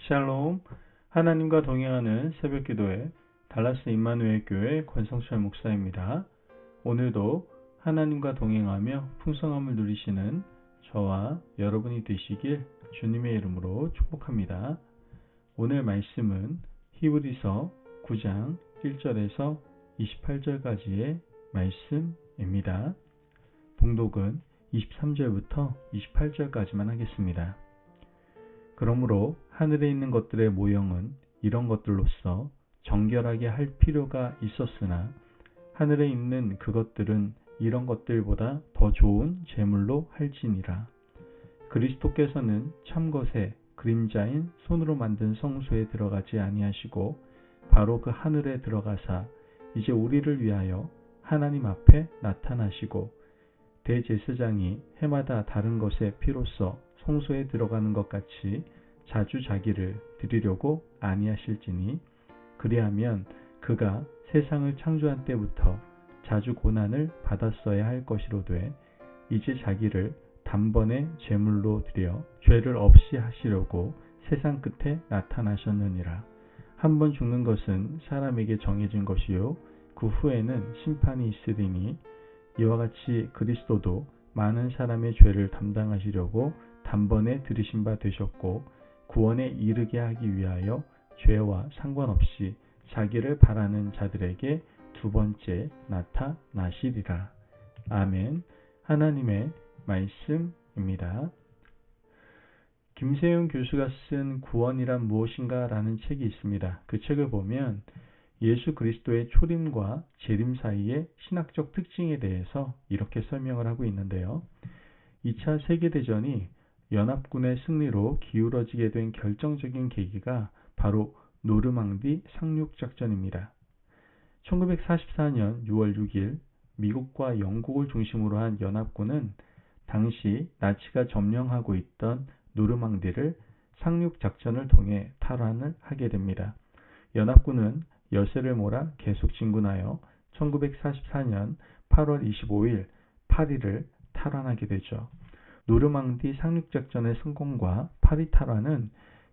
샬롬, 하나님과 동행하는 새벽기도회 달라스 임마누엘 교회 권성철 목사입니다. 오늘도 하나님과 동행하며 풍성함을 누리시는 저와 여러분이 되시길 주님의 이름으로 축복합니다. 오늘 말씀은 히브리서 9장 1절에서 28절까지의 말씀입니다. 봉독은 23절부터 28절까지만 하겠습니다. 그러므로 하늘에 있는 것들의 모형은 이런 것들로서 정결하게 할 필요가 있었으나 하늘에 있는 그것들은 이런 것들보다 더 좋은 제물로 할지니라. 그리스도께서는 참것의 그림자인 손으로 만든 성소에 들어가지 아니하시고 바로 그 하늘에 들어가사 이제 우리를 위하여 하나님 앞에 나타나시고 대제사장이 해마다 다른 것의 피로써 성소에 들어가는 것 같이 자주 자기를 드리려고 아니하실지니 그리하면 그가 세상을 창조한 때부터 자주 고난을 받았어야 할 것이로되 이제 자기를 단번에 제물로 드려 죄를 없이 하시려고 세상 끝에 나타나셨느니라. 한 번 죽는 것은 사람에게 정해진 것이요 그 후에는 심판이 있으리니 이와 같이 그리스도도 많은 사람의 죄를 담당하시려고 단번에 들으신 바 되셨고 구원에 이르게 하기 위하여 죄와 상관없이 자기를 바라는 자들에게 두 번째 나타나시리라. 아멘. 하나님의 말씀입니다. 김세윤 교수가 쓴 구원이란 무엇인가 라는 책이 있습니다. 그 책을 보면 예수 그리스도의 초림과 재림 사이의 신학적 특징에 대해서 이렇게 설명을 하고 있는데요. 2차 세계대전이 연합군의 승리로 기울어지게 된 결정적인 계기가 바로 노르망디 상륙작전입니다. 1944년 6월 6일 미국과 영국을 중심으로 한 연합군은 당시 나치가 점령하고 있던 노르망디를 상륙작전을 통해 탈환을 하게 됩니다. 연합군은 열세를 몰아 계속 진군하여 1944년 8월 25일 파리를 탈환하게 되죠. 노르망디 상륙작전의 성공과 파리 탈환은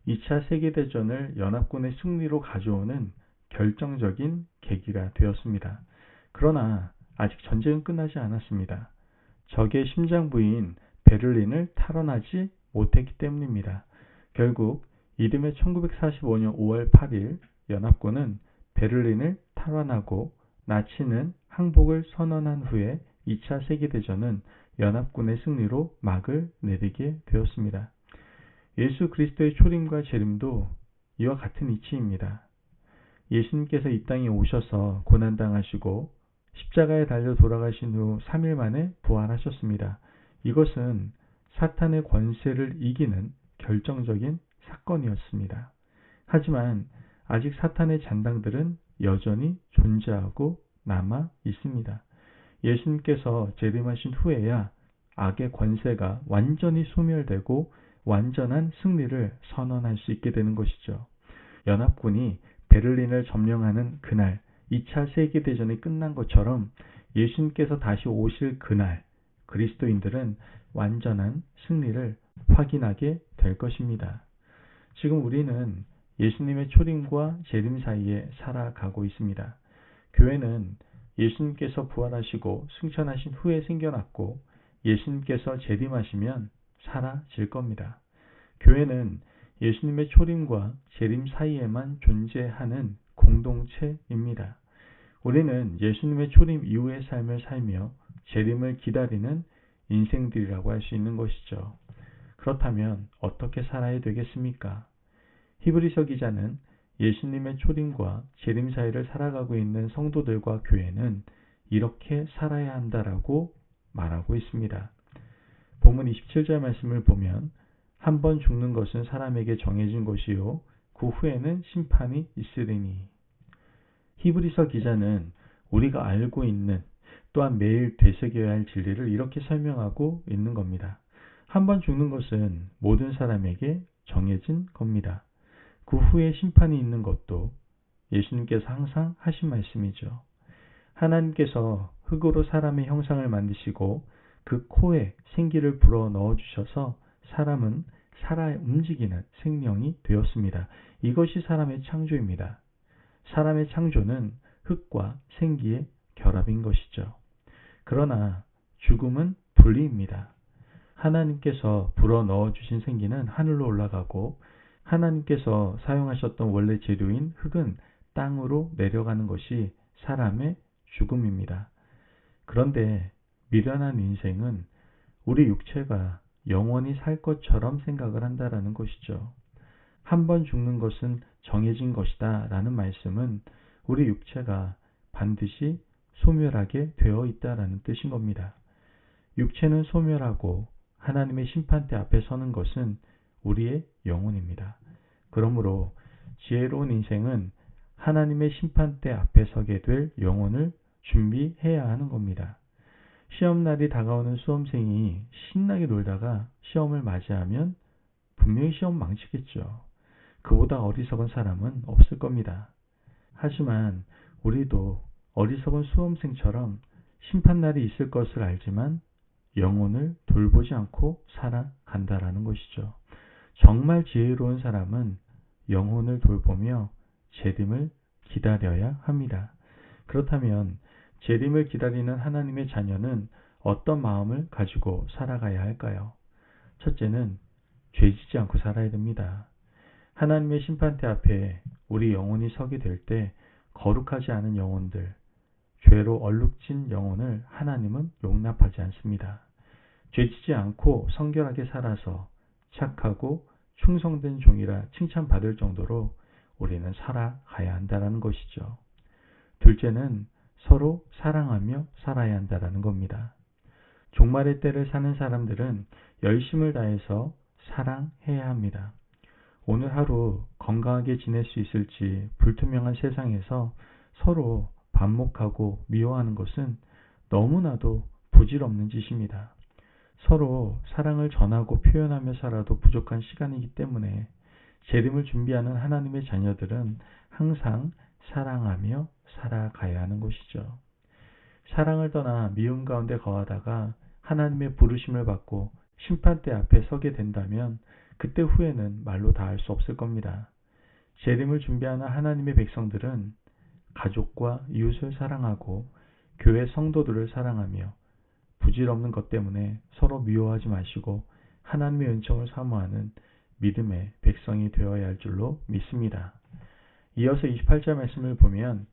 2차 세계대전을 연합군의 승리로 가져오는 결정적인 계기가 되었습니다. 그러나 아직 전쟁은 끝나지 않았습니다. 적의 심장부인 베를린을 탈환하지 못했기 때문입니다. 결국 이듬해 1945년 5월 8일 연합군은 베를린을 탈환하고 나치는 항복을 선언한 후에 2차 세계대전은 연합군의 승리로 막을 내리게 되었습니다. 예수 그리스도의 초림과 재림도 이와 같은 이치입니다. 예수님께서 이 땅에 오셔서 고난당하시고 십자가에 달려 돌아가신 후 3일 만에 부활하셨습니다. 이것은 사탄의 권세를 이기는 결정적인 사건이었습니다. 하지만 아직 사탄의 잔당들은 여전히 존재하고 남아 있습니다. 예수님께서 재림하신 후에야 악의 권세가 완전히 소멸되고 완전한 승리를 선언할 수 있게 되는 것이죠. 연합군이 베를린을 점령하는 그날 2차 세계대전이 끝난 것처럼 예수님께서 다시 오실 그날 그리스도인들은 완전한 승리를 확인하게 될 것입니다. 지금 우리는 예수님의 초림과 재림 사이에 살아가고 있습니다. 교회는 예수님께서 부활하시고 승천하신 후에 생겨났고 예수님께서 재림하시면 사라질 겁니다. 교회는 예수님의 초림과 재림 사이에만 존재하는 공동체입니다. 우리는 예수님의 초림 이후의 삶을 살며 재림을 기다리는 인생들이라고 할 수 있는 것이죠. 그렇다면 어떻게 살아야 되겠습니까? 히브리서 기자는 예수님의 초림과 재림 사이를 살아가고 있는 성도들과 교회는 이렇게 살아야 한다라고 말하고 있습니다. 본문 27절 말씀을 보면 한 번 죽는 것은 사람에게 정해진 것이요 그 후에는 심판이 있으리니. 히브리서 기자는 우리가 알고 있는 또한 매일 되새겨야 할 진리를 이렇게 설명하고 있는 겁니다. 한 번 죽는 것은 모든 사람에게 정해진 겁니다. 그 후에 심판이 있는 것도 예수님께서 항상 하신 말씀이죠. 하나님께서 흙으로 사람의 형상을 만드시고 그 코에 생기를 불어 넣어주셔서 사람은 살아 움직이는 생명이 되었습니다. 이것이 사람의 창조입니다. 사람의 창조는 흙과 생기의 결합인 것이죠. 그러나 죽음은 분리입니다. 하나님께서 불어 넣어주신 생기는 하늘로 올라가고 하나님께서 사용하셨던 원래 재료인 흙은 땅으로 내려가는 것이 사람의 죽음입니다. 그런데 미련한 인생은 우리 육체가 영원히 살 것처럼 생각을 한다라는 것이죠. 한 번 죽는 것은 정해진 것이다 라는 말씀은 우리 육체가 반드시 소멸하게 되어 있다라는 뜻인 겁니다. 육체는 소멸하고 하나님의 심판대 앞에 서는 것은 우리의 영혼입니다. 그러므로 지혜로운 인생은 하나님의 심판대 앞에 서게 될 영혼을 준비해야 하는 겁니다. 시험날이 다가오는 수험생이 신나게 놀다가 시험을 맞이하면 분명히 시험 망치겠죠. 그보다 어리석은 사람은 없을 겁니다. 하지만 우리도 어리석은 수험생처럼 심판날이 있을 것을 알지만 영혼을 돌보지 않고 살아간다라는 것이죠. 정말 지혜로운 사람은 영혼을 돌보며 재림을 기다려야 합니다. 그렇다면 재림을 기다리는 하나님의 자녀는 어떤 마음을 가지고 살아가야 할까요? 첫째는 죄짓지 않고 살아야 됩니다. 하나님의 심판대 앞에 우리 영혼이 서게 될 때 거룩하지 않은 영혼들, 죄로 얼룩진 영혼을 하나님은 용납하지 않습니다. 죄짓지 않고 성결하게 살아서 착하고 충성된 종이라 칭찬받을 정도로 우리는 살아가야 한다는 것이죠. 둘째는 서로 사랑하며 살아야 한다는 겁니다. 종말의 때를 사는 사람들은 열심을 다해서 사랑해야 합니다. 오늘 하루 건강하게 지낼 수 있을지 불투명한 세상에서 서로 반목하고 미워하는 것은 너무나도 부질없는 짓입니다. 서로 사랑을 전하고 표현하며 살아도 부족한 시간이기 때문에 재림을 준비하는 하나님의 자녀들은 항상 사랑하며 살아가야 하는 것이죠. 사랑을 떠나 미움 가운데 거하다가 하나님의 부르심을 받고 심판대 앞에 서게 된다면 그때 후에는 말로 다 할 수 없을 겁니다. 재림을 준비하는 하나님의 백성들은 가족과 이웃을 사랑하고 교회 성도들을 사랑하며 부질없는 것 때문에 서로 미워하지 마시고 하나님의 은총을 사모하는 믿음의 백성이 되어야 할 줄로 믿습니다. 이어서 28절 말씀을 보면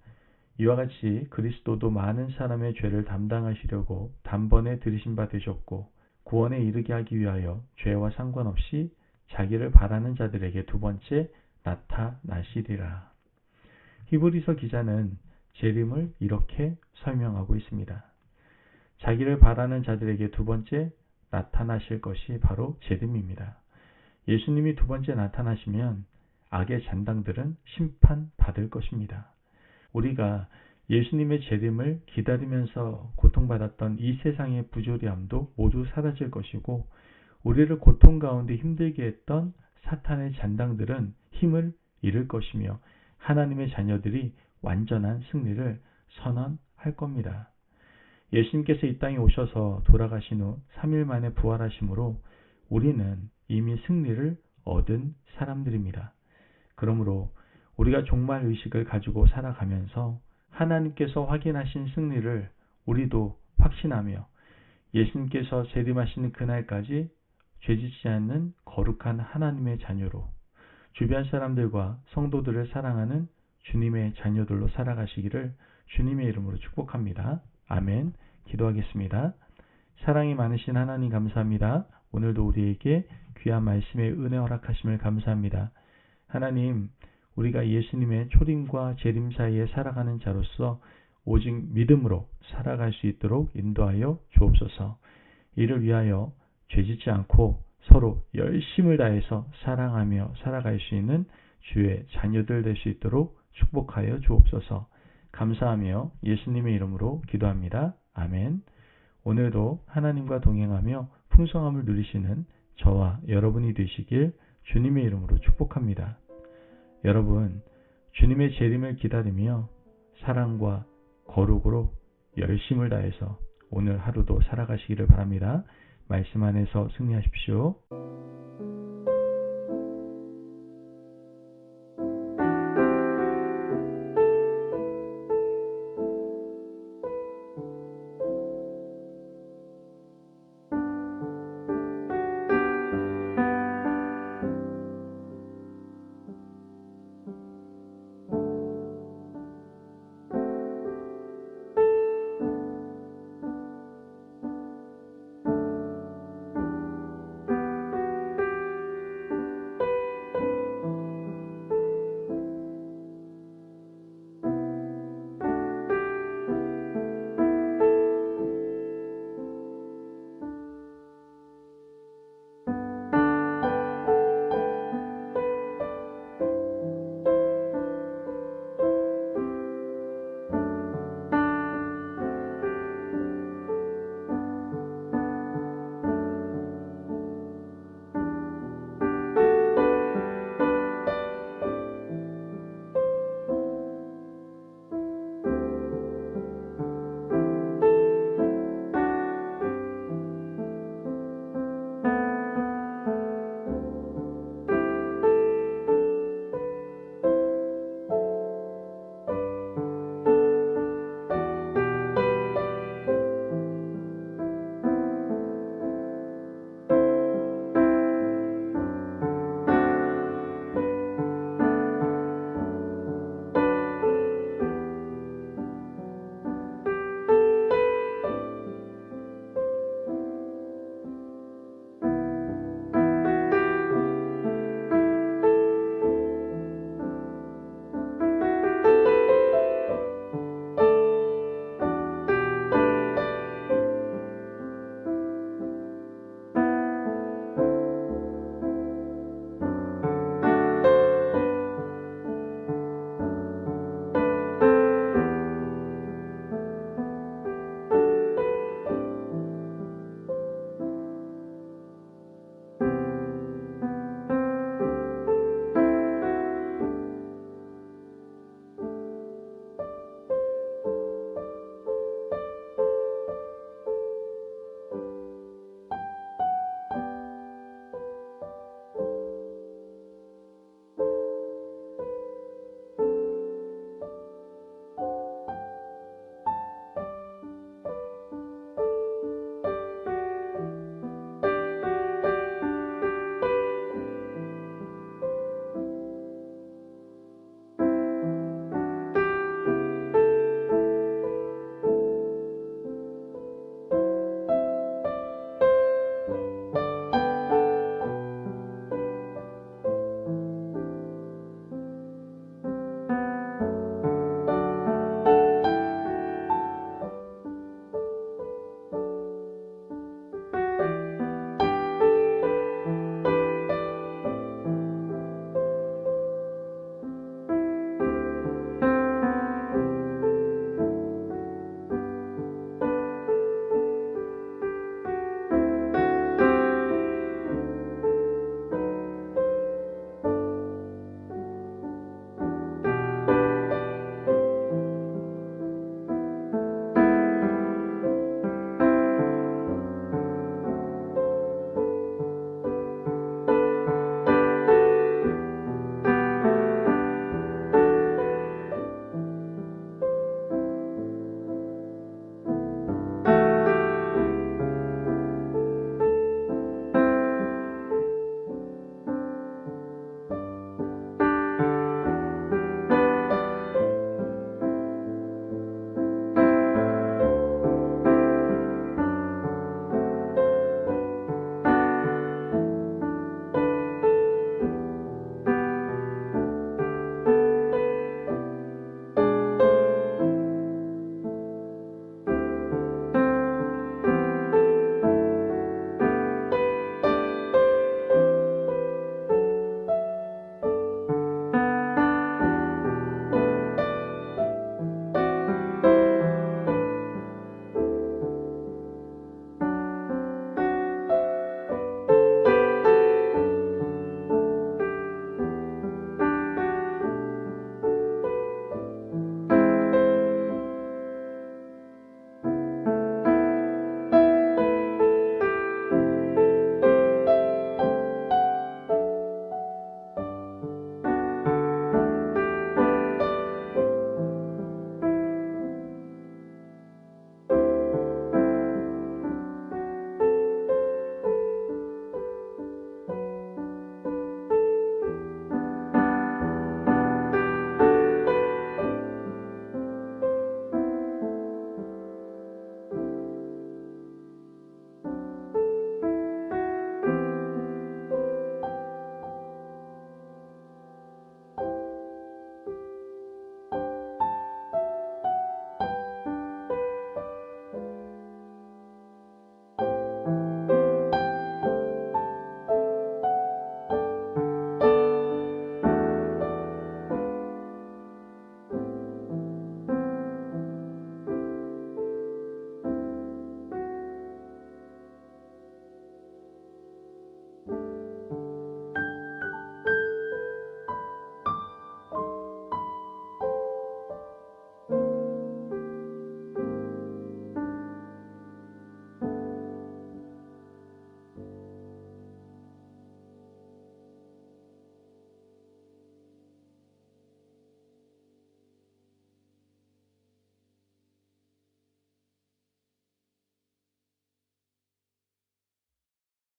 이와 같이 그리스도도 많은 사람의 죄를 담당하시려고 단번에 들이신 바 되셨고 구원에 이르게 하기 위하여 죄와 상관없이 자기를 바라는 자들에게 두 번째 나타나시리라. 히브리서 기자는 재림을 이렇게 설명하고 있습니다. 자기를 바라는 자들에게 두 번째 나타나실 것이 바로 재림입니다. 예수님이 두 번째 나타나시면 악의 잔당들은 심판받을 것입니다. 우리가 예수님의 재림을 기다리면서 고통받았던 이 세상의 부조리함도 모두 사라질 것이고 우리를 고통 가운데 힘들게 했던 사탄의 잔당들은 힘을 잃을 것이며 하나님의 자녀들이 완전한 승리를 선언할 겁니다. 예수님께서 이 땅에 오셔서 돌아가신 후 3일 만에 부활하심으로 우리는 이미 승리를 얻은 사람들입니다. 그러므로 우리가 종말 의식을 가지고 살아가면서 하나님께서 확인하신 승리를 우리도 확신하며 예수님께서 재림하시는 그날까지 죄짓지 않는 거룩한 하나님의 자녀로 주변 사람들과 성도들을 사랑하는 주님의 자녀들로 살아가시기를 주님의 이름으로 축복합니다. 아멘. 기도하겠습니다. 사랑이 많으신 하나님 감사합니다. 오늘도 우리에게 귀한 말씀의 은혜 허락하심을 감사합니다. 하나님, 우리가 예수님의 초림과 재림 사이에 살아가는 자로서 오직 믿음으로 살아갈 수 있도록 인도하여 주옵소서. 이를 위하여 죄짓지 않고 서로 열심을 다해서 사랑하며 살아갈 수 있는 주의 자녀들 될 수 있도록 축복하여 주옵소서. 감사하며 예수님의 이름으로 기도합니다. 아멘. 오늘도 하나님과 동행하며 풍성함을 누리시는 저와 여러분이 되시길 주님의 이름으로 축복합니다. 여러분, 주님의 재림을 기다리며 사랑과 거룩으로 열심을 다해서 오늘 하루도 살아가시기를 바랍니다. 말씀 안에서 승리하십시오.